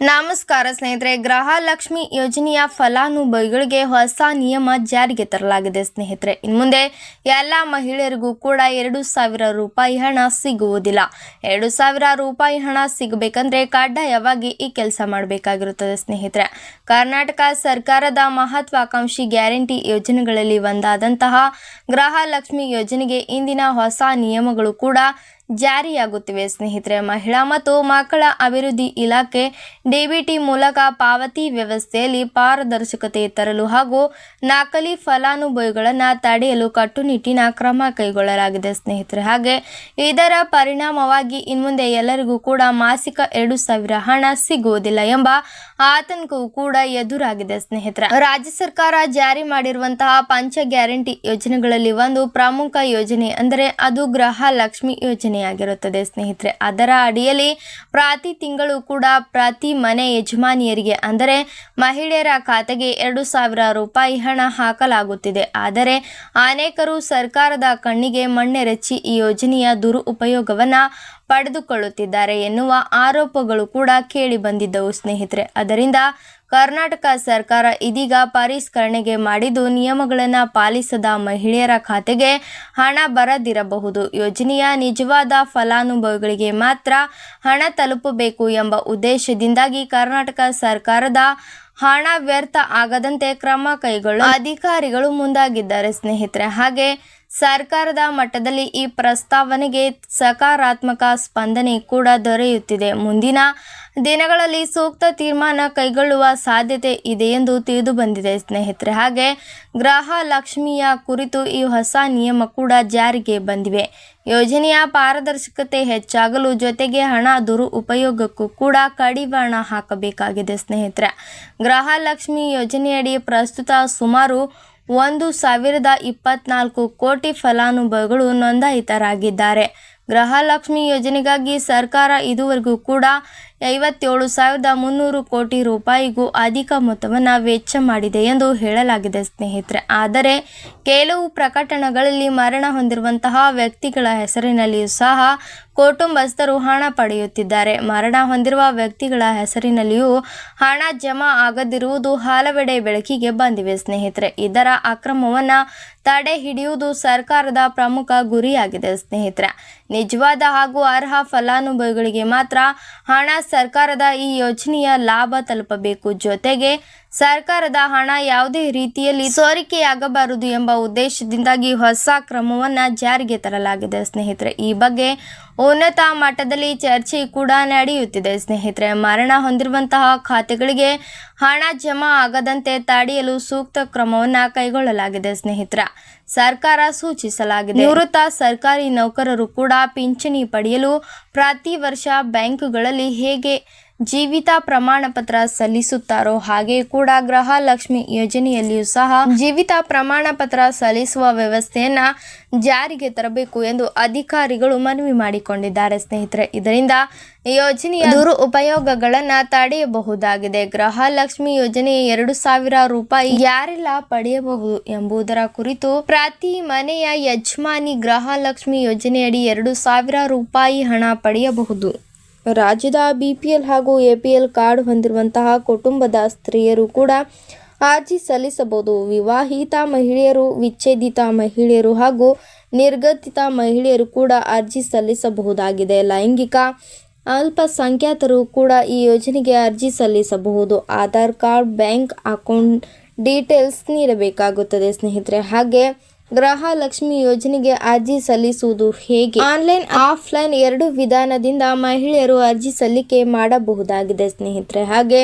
ನಮಸ್ಕಾರ ಸ್ನೇಹಿತರೆ, ಗೃಹಲಕ್ಷ್ಮಿ ಯೋಜನೆಯ ಫಲಾನುಭವಿಗಳಿಗೆ ಹೊಸ ನಿಯಮ ಜಾರಿಗೆ ತರಲಾಗಿದೆ. ಸ್ನೇಹಿತರೆ, ಇನ್ನು ಮುಂದೆ ಎಲ್ಲ ಮಹಿಳೆಯರಿಗೂ ಕೂಡ 2,000 ರೂಪಾಯಿ ಹಣ ಸಿಗುವುದಿಲ್ಲ. 2,000 ರೂಪಾಯಿ ಹಣ ಸಿಗಬೇಕಂದ್ರೆ ಕಡ್ಡಾಯವಾಗಿ ಈ ಕೆಲಸ ಮಾಡಬೇಕಾಗಿರುತ್ತದೆ. ಸ್ನೇಹಿತರೆ, ಕರ್ನಾಟಕ ಸರ್ಕಾರದ ಮಹತ್ವಾಕಾಂಕ್ಷಿ ಗ್ಯಾರಂಟಿ ಯೋಜನೆಗಳಲ್ಲಿ ಒಂದಾದಂತಹ ಗೃಹಲಕ್ಷ್ಮಿ ಯೋಜನೆಗೆ ಇಂದಿನ ಹೊಸ ನಿಯಮಗಳು ಕೂಡ ಜಾರಿಯಾಗುತ್ತಿವೆ. ಸ್ನೇಹಿತರೆ, ಮಹಿಳಾ ಮತ್ತು ಮಕ್ಕಳ ಅಭಿವೃದ್ಧಿ ಇಲಾಖೆ ಡಿಬಿಟಿ ಮೂಲಕ ಪಾವತಿ ವ್ಯವಸ್ಥೆಯಲ್ಲಿ ಪಾರದರ್ಶಕತೆ ತರಲು ಹಾಗೂ ನಕಲಿ ಫಲಾನುಭವಿಗಳನ್ನು ತಡೆಯಲು ಕಟ್ಟುನಿಟ್ಟಿನ ಕ್ರಮ ಕೈಗೊಳ್ಳಲಾಗಿದೆ. ಸ್ನೇಹಿತರೆ, ಹಾಗೆ ಇದರ ಪರಿಣಾಮವಾಗಿ ಇನ್ಮುಂದೆ ಎಲ್ಲರಿಗೂ ಕೂಡ ಮಾಸಿಕ 2,000 ಹಣ ಸಿಗುವುದಿಲ್ಲ ಎಂಬ ಆತಂಕವೂ ಕೂಡ ಎದುರಾಗಿದೆ. ಸ್ನೇಹಿತರೆ, ರಾಜ್ಯ ಸರ್ಕಾರ ಜಾರಿ ಮಾಡಿರುವಂತಹ ಪಂಚ ಗ್ಯಾರಂಟಿ ಯೋಜನೆಗಳಲ್ಲಿ ಒಂದು ಪ್ರಮುಖ ಯೋಜನೆ ಅಂದರೆ ಅದು ಗೃಹಲಕ್ಷ್ಮಿ ಯೋಜನೆಯಾಗಿರುತ್ತದೆ. ಸ್ನೇಹಿತರೆ, ಅದರ ಅಡಿಯಲ್ಲಿ ಪ್ರತಿ ತಿಂಗಳು ಕೂಡ ಪ್ರತಿ ಮನೆ ಯಜಮಾನಿಯರಿಗೆ ಅಂದರೆ ಮಹಿಳೆಯರ ಖಾತೆಗೆ 2,000 ರೂಪಾಯಿ ಹಣ ಹಾಕಲಾಗುತ್ತಿದೆ. ಆದರೆ ಅನೇಕರು ಸರ್ಕಾರದ ಕಣ್ಣಿಗೆ ಮಣ್ಣೆರಚಿ ಈ ಯೋಜನೆಯ ದುರುಪಯೋಗವನ್ನ ಪಡೆದುಕೊಳ್ಳುತ್ತಿದ್ದಾರೆ ಎನ್ನುವ ಆರೋಪಗಳು ಕೂಡ ಕೇಳಿ ಬಂದಿದ್ದವು. ಸ್ನೇಹಿತರೆ, ಅದರಿಂದ ಕರ್ನಾಟಕ ಸರ್ಕಾರ ಇದೀಗ ಪರಿಷ್ಕರಣೆಗೆ ಮಾಡಿದ್ದು ನಿಯಮಗಳನ್ನು ಪಾಲಿಸದ ಮಹಿಳೆಯರ ಖಾತೆಗೆ ಹಣ ಬರದಿರಬಹುದು. ಯೋಜನೆಯ ನಿಜವಾದ ಫಲಾನುಭವಿಗಳಿಗೆ ಮಾತ್ರ ಹಣ ತಲುಪಬೇಕು ಎಂಬ ಉದ್ದೇಶದಿಂದಾಗಿ ಕರ್ನಾಟಕ ಸರ್ಕಾರದ ಹಣ ವ್ಯರ್ಥ ಆಗದಂತೆ ಕ್ರಮ ಕೈಗೊಳ್ಳಲು ಅಧಿಕಾರಿಗಳು ಮುಂದಾಗಿದ್ದಾರೆ. ಸ್ನೇಹಿತರೆ, ಹಾಗೆ ಸರ್ಕಾರದ ಮಟ್ಟದಲ್ಲಿ ಈ ಪ್ರಸ್ತಾವನೆಗೆ ಸಕಾರಾತ್ಮಕ ಸ್ಪಂದನೆ ಕೂಡ ದೊರೆಯುತ್ತಿದೆ. ಮುಂದಿನ ದಿನಗಳಲ್ಲಿ ಸೂಕ್ತ ತೀರ್ಮಾನ ಕೈಗೊಳ್ಳುವ ಸಾಧ್ಯತೆ ಇದೆ ಎಂದು ತಿಳಿದು ಬಂದಿದೆ. ಸ್ನೇಹಿತರೆ, ಹಾಗೆ ಗೃಹಲಕ್ಷ್ಮಿಯ ಕುರಿತು ಈ ಹೊಸ ನಿಯಮ ಕೂಡ ಜಾರಿಗೆ ಬಂದಿವೆ. ಯೋಜನೆಯ ಪಾರದರ್ಶಕತೆ ಹೆಚ್ಚಾಗಲು ಜೊತೆಗೆ ಹಣ ದುರುಪಯೋಗಕ್ಕೂ ಕೂಡ ಕಡಿವಾಣ ಹಾಕಬೇಕಾಗಿದೆ. ಸ್ನೇಹಿತರೆ, ಗೃಹಲಕ್ಷ್ಮಿ ಯೋಜನೆಯಡಿ ಪ್ರಸ್ತುತ ಸುಮಾರು 1,024 ಕೋಟಿ ಫಲಾನುಭವಿಗಳು ನೋಂದಾಯಿತರಾಗಿದ್ದಾರೆ. ಗೃಹಲಕ್ಷ್ಮಿ ಯೋಜನೆಗಾಗಿ ಸರ್ಕಾರ ಇದುವರೆಗೂ ಕೂಡ 57,300 ಕೋಟಿ ರೂಪಾಯಿಗೂ ಅಧಿಕ ಮೊತ್ತವನ್ನು ವೆಚ್ಚ ಮಾಡಿದೆ ಎಂದು ಹೇಳಲಾಗಿದೆ. ಸ್ನೇಹಿತರೆ, ಆದರೆ ಕೆಲವು ಪ್ರಕರಣಗಳಲ್ಲಿ ಮರಣ ಹೊಂದಿರುವಂತಹ ವ್ಯಕ್ತಿಗಳ ಹೆಸರಿನಲ್ಲಿಯೂ ಸಹ ಕುಟುಂಬಸ್ಥರು ಹಣ ಪಡೆಯುತ್ತಿದ್ದಾರೆ. ಮರಣ ಹೊಂದಿರುವ ವ್ಯಕ್ತಿಗಳ ಹೆಸರಿನಲ್ಲಿಯೂ ಹಣ ಜಮಾ ಆಗದಿರುವುದು ಹಲವೆಡೆ ಬೆಳಕಿಗೆ ಬಂದಿವೆ. ಸ್ನೇಹಿತರೆ, ಇದರ ಅಕ್ರಮವನ್ನು ತಡೆ ಹಿಡಿಯುವುದು ಸರ್ಕಾರದ ಪ್ರಮುಖ ಗುರಿಯಾಗಿದೆ. ಸ್ನೇಹಿತರೆ, ನಿಜವಾದ ಹಾಗೂ ಅರ್ಹ ಫಲಾನುಭವಿಗಳಿಗೆ ಮಾತ್ರ ಹಣ ಸರ್ಕಾರದ ಈ ಯೋಜನೆಯ ಲಾಭ ತಲುಪಬೇಕು. ಜೊತೆಗೆ ಸರ್ಕಾರದ ಹಣ ಯಾವುದೇ ರೀತಿಯಲ್ಲಿ ಸೋರಿಕೆಯಾಗಬಾರದು ಎಂಬ ಉದ್ದೇಶದಿಂದಾಗಿ ಹೊಸ ಕ್ರಮವನ್ನು ಜಾರಿಗೆ ತರಲಾಗಿದೆ. ಸ್ನೇಹಿತರೆ, ಈ ಬಗ್ಗೆ ಉನ್ನತ ಮಟ್ಟದಲ್ಲಿ ಚರ್ಚೆ ಕೂಡ ನಡೆಯುತ್ತಿದೆ. ಸ್ನೇಹಿತರೆ, ಮರಣ ಹೊಂದಿರುವಂತಹ ಖಾತೆಗಳಿಗೆ ಹಣ ಜಮಾ ಆಗದಂತೆ ತಡೆಯಲು ಸೂಕ್ತ ಕ್ರಮವನ್ನು ಕೈಗೊಳ್ಳಲಾಗಿದೆ. ಸ್ನೇಹಿತರೆ, ಸರ್ಕಾರ ಸೂಚಿಸಲಾಗಿದೆ. ನಿವೃತ್ತ ಸರ್ಕಾರಿ ನೌಕರರು ಕೂಡ ಪಿಂಚಣಿ ಪಡೆಯಲು ಪ್ರತಿ ವರ್ಷ ಬ್ಯಾಂಕುಗಳಲ್ಲಿ ಹೇಗೆ ಜೀವಿತ ಪ್ರಮಾಣ ಪತ್ರ ಸಲ್ಲಿಸುತ್ತಾರೋ ಹಾಗೆ ಕೂಡ ಗೃಹಲಕ್ಷ್ಮಿ ಯೋಜನೆಯಲ್ಲಿಯೂ ಸಹ ಜೀವಿತ ಪ್ರಮಾಣ ಪತ್ರ ಸಲ್ಲಿಸುವ ವ್ಯವಸ್ಥೆಯನ್ನ ಜಾರಿಗೆ ತರಬೇಕು ಎಂದು ಅಧಿಕಾರಿಗಳು ಮನವಿ ಮಾಡಿಕೊಂಡಿದ್ದಾರೆ. ಸ್ನೇಹಿತರೆ, ಇದರಿಂದ ಯೋಜನೆಯ ದುರುಪಯೋಗಗಳನ್ನು ತಡೆಯಬಹುದಾಗಿದೆ. ಗೃಹಲಕ್ಷ್ಮಿ ಯೋಜನೆ 2,000 ರೂಪಾಯಿ ಯಾರೆಲ್ಲ ಪಡೆಯಬಹುದು ಎಂಬುದರ ಕುರಿತು ಪ್ರತಿ ಮನೆಯ ಯಜಮಾನಿ ಗೃಹಲಕ್ಷ್ಮಿ ಯೋಜನೆಯಡಿ 2,000 ರೂಪಾಯಿ ಹಣ ಪಡೆಯಬಹುದು. ರಾಜ್ಯದ BPL ಹಾಗೂ APL ಕಾರ್ಡ್ ಹೊಂದಿರುವಂತಹ ಕುಟುಂಬದ ಸ್ತ್ರೀಯರು ಕೂಡ ಅರ್ಜಿ ಸಲ್ಲಿಸಬಹುದು. ವಿವಾಹಿತ ಮಹಿಳೆಯರು, ವಿಚ್ಛೇದಿತ ಮಹಿಳೆಯರು ಹಾಗೂ ನಿರ್ಗತಿತ ಮಹಿಳೆಯರು ಕೂಡ ಅರ್ಜಿ ಸಲ್ಲಿಸಬಹುದಾಗಿದೆ. ಲೈಂಗಿಕ ಅಲ್ಪಸಂಖ್ಯಾತರು ಕೂಡ ಈ ಯೋಜನೆಗೆ ಅರ್ಜಿ ಸಲ್ಲಿಸಬಹುದು. Aadhaar card, bank account details ನೀಡಬೇಕಾಗುತ್ತದೆ. ಸ್ನೇಹಿತರೆ, ಹಾಗೆ ಗೃಹಲಕ್ಷ್ಮಿ ಯೋಜನೆಗೆ ಅರ್ಜಿ ಸಲ್ಲಿಸುವುದು ಹೇಗೆ? ಆನ್ಲೈನ್, ಆಫ್ಲೈನ್ ಎರಡು ವಿಧಾನದಿಂದ ಮಹಿಳೆಯರು ಅರ್ಜಿ ಸಲ್ಲಿಕೆ ಮಾಡಬಹುದಾಗಿದೆ. ಸ್ನೇಹಿತರೆ, ಹಾಗೆ